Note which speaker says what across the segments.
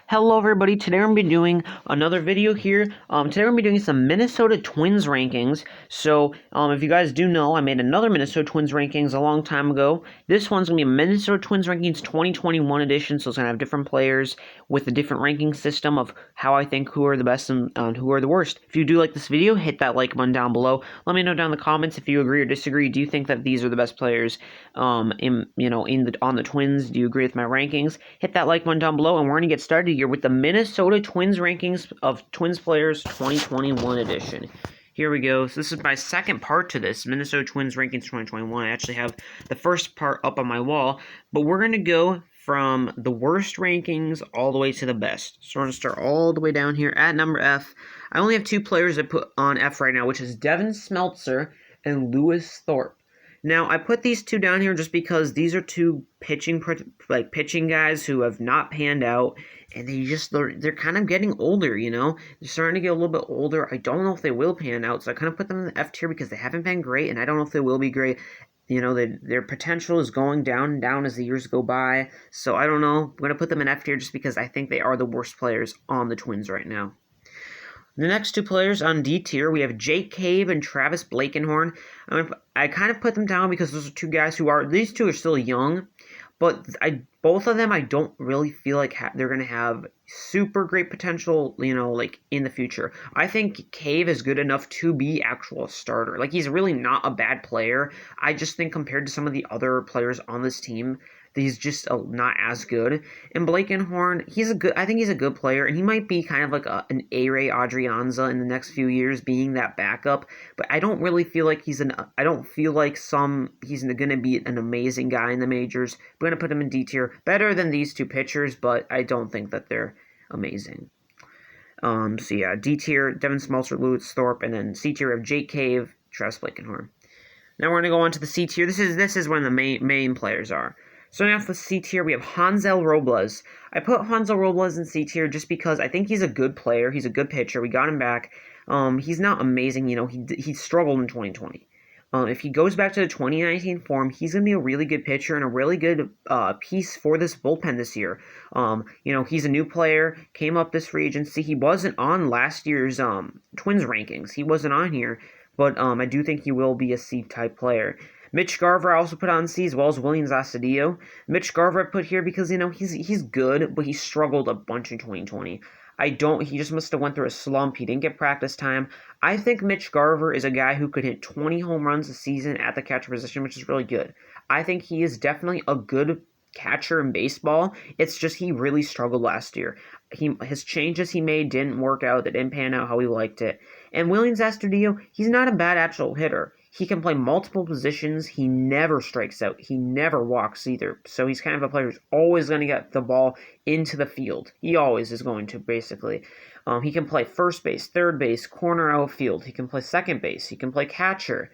Speaker 1: Hello everybody, today we're going to be doing another video here. Today we're going to be doing some Minnesota Twins rankings. So, if you guys do know, I made another Minnesota Twins rankings a long time ago. This one's going to be a Minnesota Twins rankings 2021 edition, so it's going to have different players with a different ranking system of how I think who are the best and who are the worst. If you do like this video, hit that like button down below. Let me know down in the comments if you agree or disagree. Do you think that these are the best players on the Twins? Do you agree with my rankings? Hit that like button down below, and we're going to get started here with the Minnesota Twins rankings of Twins players 2021 edition. Here we go. So this is my second part to this, Minnesota Twins rankings 2021. I actually have the first part up on my wall, but we're going to go from the worst rankings all the way to the best. So we're going to start all the way down here at number F. I only have two players I put on F right now, which is Devin Smeltzer and Lewis Thorpe. Now, I put these two down here just because these are two pitching guys who have not panned out, and they're kind of getting older, you know? They're starting to get a little bit older. I don't know if they will pan out, so I kind of put them in the F tier because they haven't been great, and I don't know if they will be great. You know, their potential is going down and down as the years go by, so I don't know. I'm going to put them in F tier just because I think they are the worst players on the Twins right now. The next two players on D tier, we have Jake Cave and Travis Blankenhorn. I kind of put them down because those are two guys these two are still young, but both of them I don't really feel like they're going to have super great potential, you know, like in the future. I think Cave is good enough to be actual starter. Like, he's really not a bad player. I just think compared to some of the other players on this team, he's just not as good. And Blankenhorn, I think he's a good player, and he might be kind of like an A-Ray Adrianza in the next few years, being that backup. But I don't really feel like he's going to be an amazing guy in the majors. I'm going to put him in D tier. Better than these two pitchers, but I don't think that they're amazing. So yeah, D tier, Devin Smeltzer, Lewis Thorpe, and then C tier of Jake Cave, Travis Blankenhorn. Now we're going to go on to the C tier. This is when the main players are. Starting off with C tier, we have Hansel Robles. I put Hansel Robles in C tier just because I think he's a good player. He's a good pitcher. We got him back. He's not amazing. You know, he struggled in 2020. If he goes back to the 2019 form, he's going to be a really good pitcher and a really good piece for this bullpen this year. You know, he's a new player, came up this free agency. He wasn't on last year's Twins rankings. He wasn't on here, but I do think he will be a C-type player. Mitch Garver I also put on C, as well as Willians Astudillo. Mitch Garver I put here because, you know, he's good, but he struggled a bunch in 2020. He just must have went through a slump. He didn't get practice time. I think Mitch Garver is a guy who could hit 20 home runs a season at the catcher position, which is really good. I think he is definitely a good catcher in baseball. It's just he really struggled last year. His changes he made didn't work out. They didn't pan out how he liked it. And Willians Astudillo, he's not a bad actual hitter. He can play multiple positions. He never strikes out. He never walks either. So he's kind of a player who's always going to get the ball into the field. He always is going to, basically. He can play first base, third base, corner, outfield. He can play second base. He can play catcher.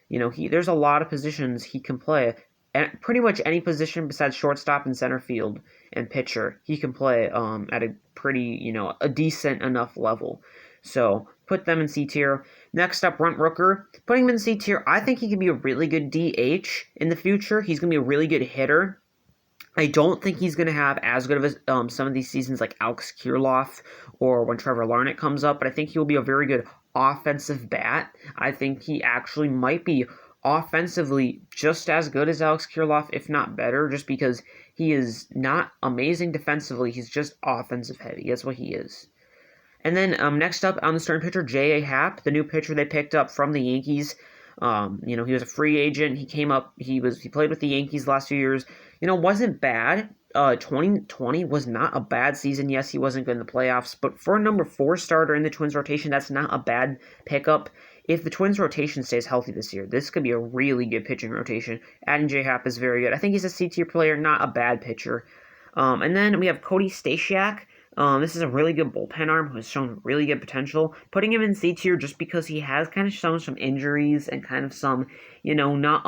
Speaker 1: You know, there's a lot of positions he can play. And pretty much any position besides shortstop and center field and pitcher, he can play at a pretty, you know, a decent enough level. So put them in C tier. Next up, Brent Rooker. Putting him in C tier, I think he can be a really good DH in the future. He's going to be a really good hitter. I don't think he's going to have as good of a, some of these seasons like Alex Kirilloff or when Trevor Larnach comes up, but I think he'll be a very good offensive bat. I think he actually might be offensively just as good as Alex Kirilloff, if not better, just because he is not amazing defensively. He's just offensive heavy. That's what he is. And then next up on the starting pitcher, J.A. Happ, the new pitcher they picked up from the Yankees. You know, he was a free agent. He came up. He played with the Yankees the last few years. You know, wasn't bad. 2020 was not a bad season. Yes, he wasn't good in the playoffs, but for a number 4 starter in the Twins rotation, that's not a bad pickup. If the Twins rotation stays healthy this year, this could be a really good pitching rotation. Adding J. Happ is very good. I think he's a C-tier player, not a bad pitcher. And then we have Cody Stashak. This is a really good bullpen arm who has shown really good potential. Putting him in C tier just because he has kind of shown some injuries and kind of some, you know, not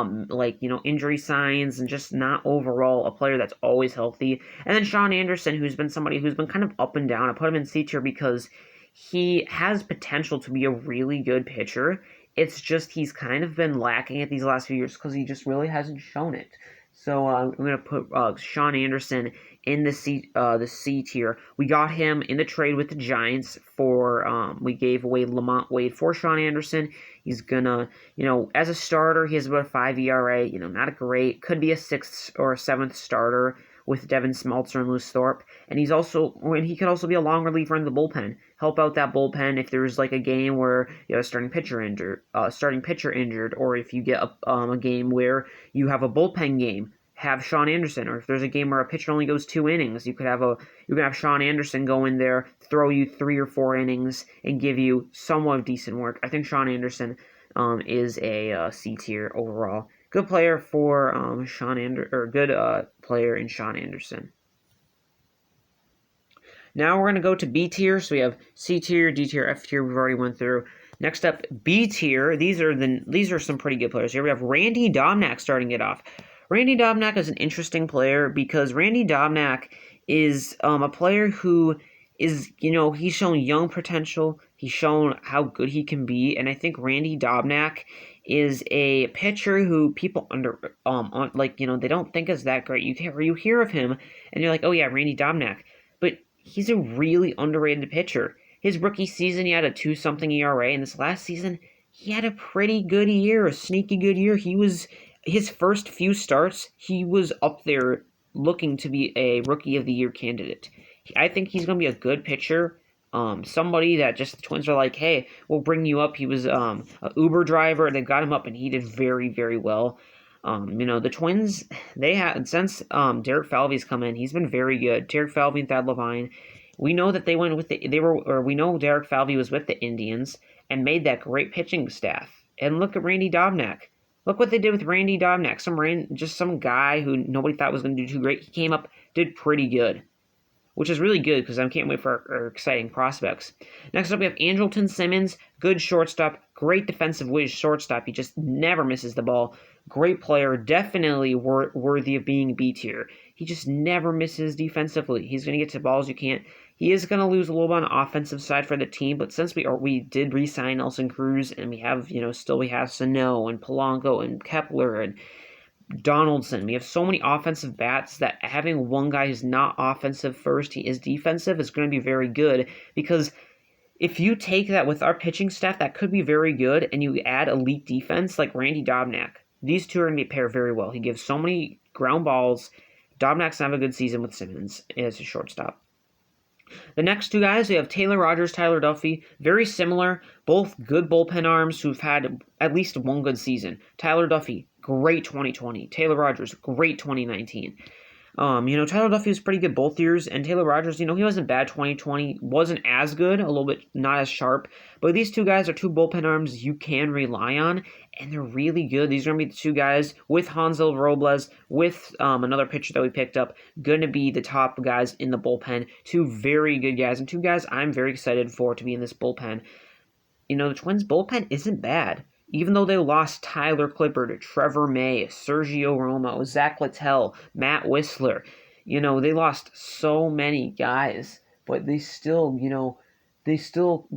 Speaker 1: injury signs and just not overall a player that's always healthy. And then Sean Anderson, who's been somebody who's been kind of up and down. I put him in C tier because he has potential to be a really good pitcher. It's just he's kind of been lacking it these last few years because he just really hasn't shown it. So I'm going to put Sean Anderson in the C tier. We got him in the trade with the Giants for we gave away Lamont Wade for Sean Anderson. He's gonna, as a starter, he has about a 5 ERA. Not a great, could be a 6th or 7th starter with Devin Smeltzer and Lou Thorpe. And he could also be a long reliever in the bullpen. Help out that bullpen if there's like a game where you have a starting pitcher injured, or if you get a game where you have a bullpen game. Have Sean Anderson, or if there's a game where a pitcher only goes 2 innings, you can have Sean Anderson go in there, throw you 3 or 4 innings, and give you somewhat decent work. I think Sean Anderson is a C tier overall. Good player for good player in Sean Anderson. Now we're gonna go to B tier. So we have C tier, D tier, F tier. We've already went through. Next up, B tier. These are some pretty good players. Here we have Randy Domnack starting it off. Randy Domnack is an interesting player because Randy Domnack is a player who is, he's shown young potential. He's shown how good he can be, and I think Randy Domnack is a pitcher who people they don't think is that great. You hear of him, and you're like, oh yeah, Randy Domnack, but he's a really underrated pitcher. His rookie season, he had a 2-something ERA, and this last season, he had a pretty good year, a sneaky good year. His first few starts, he was up there looking to be a Rookie of the Year candidate. I think he's going to be a good pitcher. Somebody that just the Twins are like, hey, we'll bring you up. He was an Uber driver. They got him up, and he did very, very well. The Twins, since Derek Falvey's come in, he's been very good. Derek Falvey and Thad Levine. We know that we know Derek Falvey was with the Indians and made that great pitching staff. And look at Randy Domnack. Look what they did with Randy Domnack. Some guy who nobody thought was going to do too great. He came up, did pretty good, which is really good because I can't wait for our exciting prospects. Next up, we have Andrelton Simmons, good shortstop, great defensive shortstop. He just never misses the ball. Great player, definitely worthy of being B tier. He just never misses defensively. He's going to get to balls you can't. He is going to lose a little bit on the offensive side for the team, but since we did re-sign Nelson Cruz, and we have Sano and Polanco and Kepler and Donaldson, we have so many offensive bats that having one guy who's not offensive first, he is defensive, is going to be very good, because if you take that with our pitching staff, that could be very good, and you add elite defense like Randy Domnack, these two are going to pair very well. He gives so many ground balls. Domnack's going to have a good season with Simmons as a shortstop. The next two guys, we have Taylor Rogers, Tyler Duffey. Very similar, both good bullpen arms who've had at least one good season. Tyler Duffey, great 2020. Taylor Rogers, great 2019. Tyler Duffey was pretty good both years, and Taylor Rogers, he wasn't bad 2020, wasn't as good, a little bit not as sharp, but these two guys are two bullpen arms you can rely on, and they're really good. These are going to be the two guys with Hansel Robles, with another pitcher that we picked up, going to be the top guys in the bullpen. Two very good guys, and two guys I'm very excited for to be in this bullpen. The Twins' bullpen isn't bad. Even though they lost Tyler Clippard, Trevor May, Sergio Romo, Zach Littell, Matt Whistler, they lost so many guys, but they still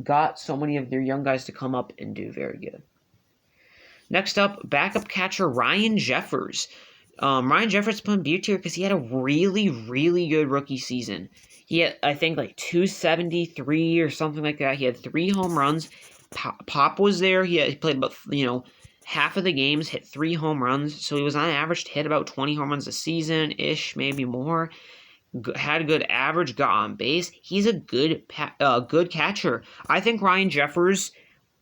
Speaker 1: got so many of their young guys to come up and do very good. Next up, backup catcher Ryan Jeffers. Ryan Jeffers put in B tier because he had a really, really good rookie season. He had, I think, like 273 or something like that. He had 3 home runs. Pop was there. He played about, half of the games, hit 3 home runs. So he was on average to hit about 20 home runs a season-ish, maybe more. Had a good average, got on base. He's a good catcher. I think Ryan Jeffers,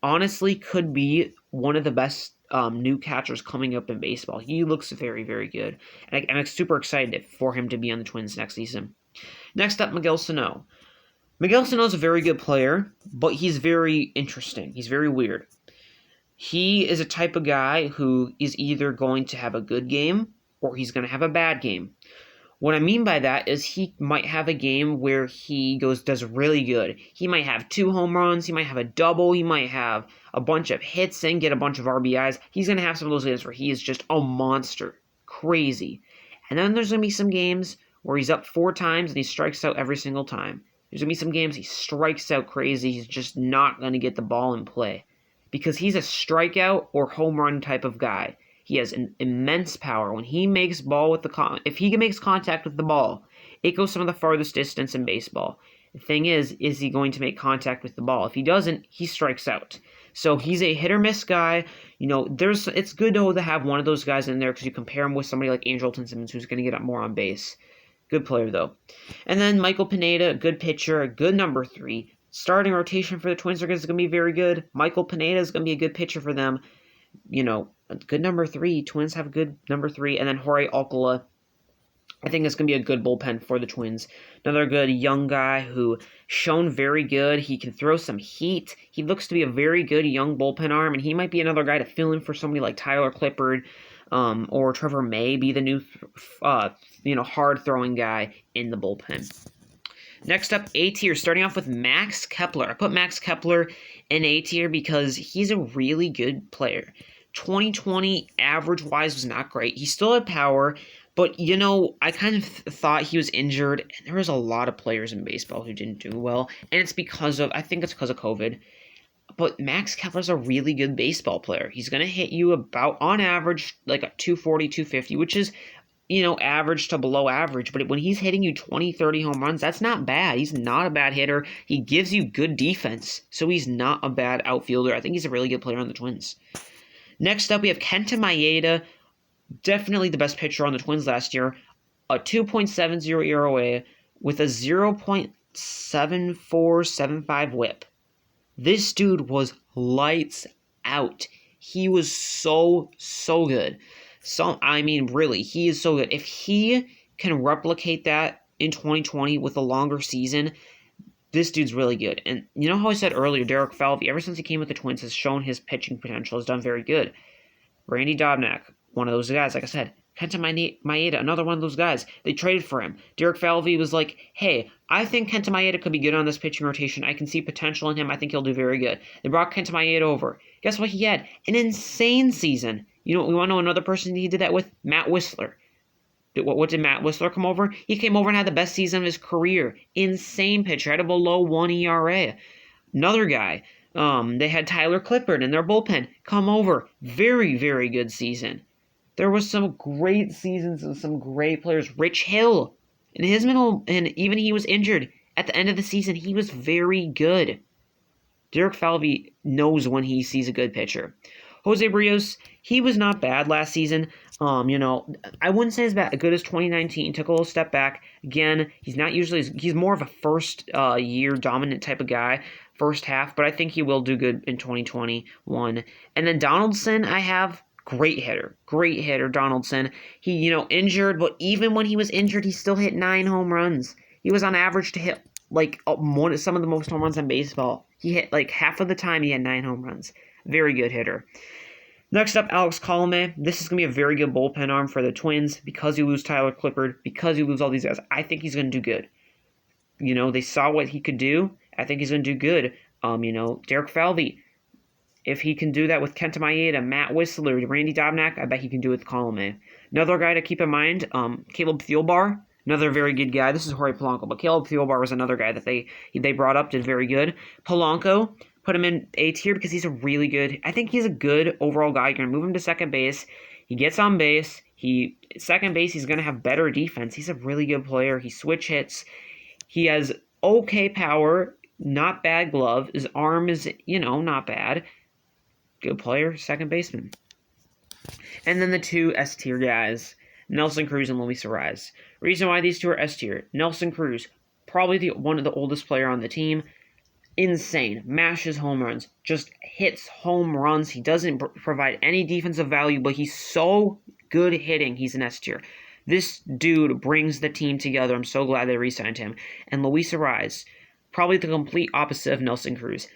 Speaker 1: honestly, could be one of the best new catchers coming up in baseball. He looks very, very good. And I'm super excited for him to be on the Twins next season. Next up, Miguel Sano. Miguel Sano is a very good player, but he's very interesting. He's very weird. He is a type of guy who is either going to have a good game or he's going to have a bad game. What I mean by that is he might have a game where he does really good. He might have 2 home runs. He might have a double. He might have a bunch of hits and get a bunch of RBIs. He's going to have some of those games where he is just a monster. Crazy. And then there's going to be some games where he's up 4 times and he strikes out every single time. There's going to be some games he strikes out crazy. He's just not going to get the ball in play. Because he's a strikeout or home run type of guy. He has an immense power. When he makes if he makes contact with the ball, it goes some of the farthest distance in baseball. The thing is he going to make contact with the ball? If he doesn't, he strikes out. So he's a hit or miss guy. It's good to have one of those guys in there because you compare him with somebody like Andrelton Simmons, who's going to get up more on base. Good player, though. And then Michael Pineda, good pitcher, a good number 3. Starting rotation for the Twins is going to be very good. Michael Pineda is going to be a good pitcher for them. A good number 3. Twins have a good number 3. And then Jorge Alcala, I think it's going to be a good bullpen for the Twins. Another good young guy who shown very good. He can throw some heat. He looks to be a very good young bullpen arm, and he might be another guy to fill in for somebody like Tyler Clippard or Trevor May, be the new hard-throwing guy in the bullpen. Next up, A tier, starting off with Max Kepler. I put Max Kepler in A tier because he's a really good player. 2020 average-wise was not great. He still had power, but, I kind of thought he was injured, and there was a lot of players in baseball who didn't do well, and I think it's because of COVID. But Max Kepler's a really good baseball player. He's going to hit you about, on average, like a 240, 250, which is, average to below average. But when he's hitting you 20, 30 home runs, that's not bad. He's not a bad hitter. He gives you good defense, so he's not a bad outfielder. I think he's a really good player on the Twins. Next up, we have Kenta Maeda, definitely the best pitcher on the Twins last year. A 2.70 ERA with a 0.7475 whip. This dude was lights out. He was so good. Really, he is so good. If he can replicate that in 2020 with a longer season, this dude's really good. And you know how I said earlier, Derek Falvey, ever since he came with the Twins, has shown his pitching potential, has done very good. Randy Dobnak, one of those guys, like I said. Kenta Maeda, another one of those guys. They traded for him. Derek Falvey was like, hey, I think Kenta Maeda could be good on this pitching rotation. I can see potential in him. I think he'll do very good. They brought Kenta Maeda over. Guess what he had? An insane season. We want to know another person he did that with? Matt Whistler. What did Matt Whistler come over? He came over and had the best season of his career. Insane pitcher. Had a below 1 ERA. Another guy. They had Tyler Clippard in their bullpen. Come over. Very, very good season. There was some great seasons of some great players. Rich Hill. In his middle, and even he was injured. At the end of the season, he was very good. Derek Falvey knows when he sees a good pitcher. Jose Barrios, he was not bad last season. I wouldn't say as good as 2019. Took a little step back. Again, he's more of a first year dominant type of guy, first half, but I think he will do good in 2021. And then Donaldson, I have great hitter, Donaldson. He, injured, but even when he was injured, he still hit 9 home runs. He was on average to hit some of the most home runs in baseball. He hit half of the time he had 9 home runs. Very good hitter. Next up, Alex Colomé. This is going to be a very good bullpen arm for the Twins because you lose Tyler Clippard, because you lose all these guys. I think he's going to do good. They saw what he could do. I think he's going to do good. Derek Falvey, if he can do that with Kenta Maeda, Matt Whistler, Randy Dobnak, I bet he can do it with Colomé. Another guy to keep in mind, Caleb Thielbar, another very good guy. This is Jorge Polanco, but Caleb Thielbar was another guy that they brought up, did very good. Polanco, put him in A tier because he's a really good, I think he's a good overall guy. You're going to move him to second base. He gets on base. Second base, he's going to have better defense. He's a really good player. He switch hits. He has okay power, not bad glove. His arm is, not bad. Good player, second baseman. And then the 2 S tier guys, Nelson Cruz and Luis Arraez. Reason why these 2 are S tier: Nelson Cruz, probably one of the oldest player on the team. Insane, mashes home runs, just hits home runs. He doesn't provide any defensive value, but he's so good hitting. He's an S tier. This dude brings the team together. I'm so glad they re-signed him. And Luis Arraez, probably the complete opposite of Nelson Cruz.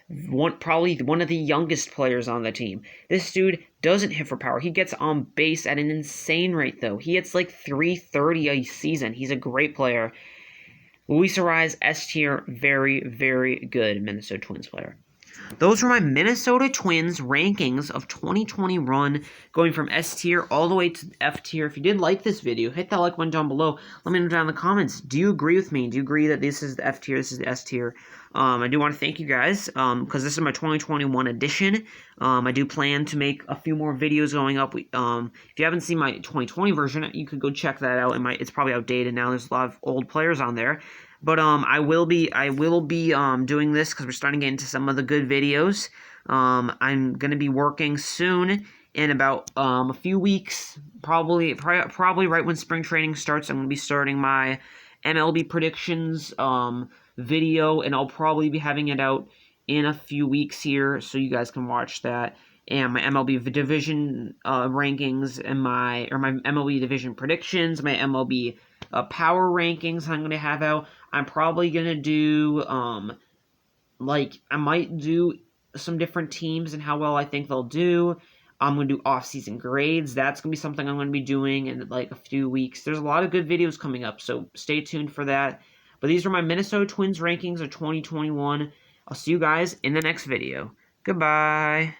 Speaker 1: Probably one of the youngest players on the team. This dude doesn't hit for power. He gets on base at an insane rate, though. He hits 330 a season. He's a great player. Luis Arraez, S tier, very, very good Minnesota Twins player. Those were my Minnesota Twins rankings of 2020 run, going from S tier all the way to F tier. If you did like this video, hit that like button down below. Let me know down in the comments. Do you agree with me? Do you agree that this is the F tier, this is the S tier? I do want to thank you guys, because this is my 2021 edition. I do plan to make a few more videos going up. If you haven't seen my 2020 version, you could go check that out. It's probably outdated now. There's a lot of old players on there. But I will be doing this because we're starting to get into some of the good videos. I'm gonna be working soon in about a few weeks, probably right when spring training starts. I'm gonna be starting my MLB predictions video, and I'll probably be having it out in a few weeks here, so you guys can watch that. And my MLB division rankings and my MLB division predictions, my MLB power rankings I'm going to have out. I'm probably going to do, I might do some different teams and how well I think they'll do. I'm going to do off-season grades. That's going to be something I'm going to be doing in, like, a few weeks. There's a lot of good videos coming up, so stay tuned for that. But these are my Minnesota Twins rankings of 2021. I'll see you guys in the next video. Goodbye.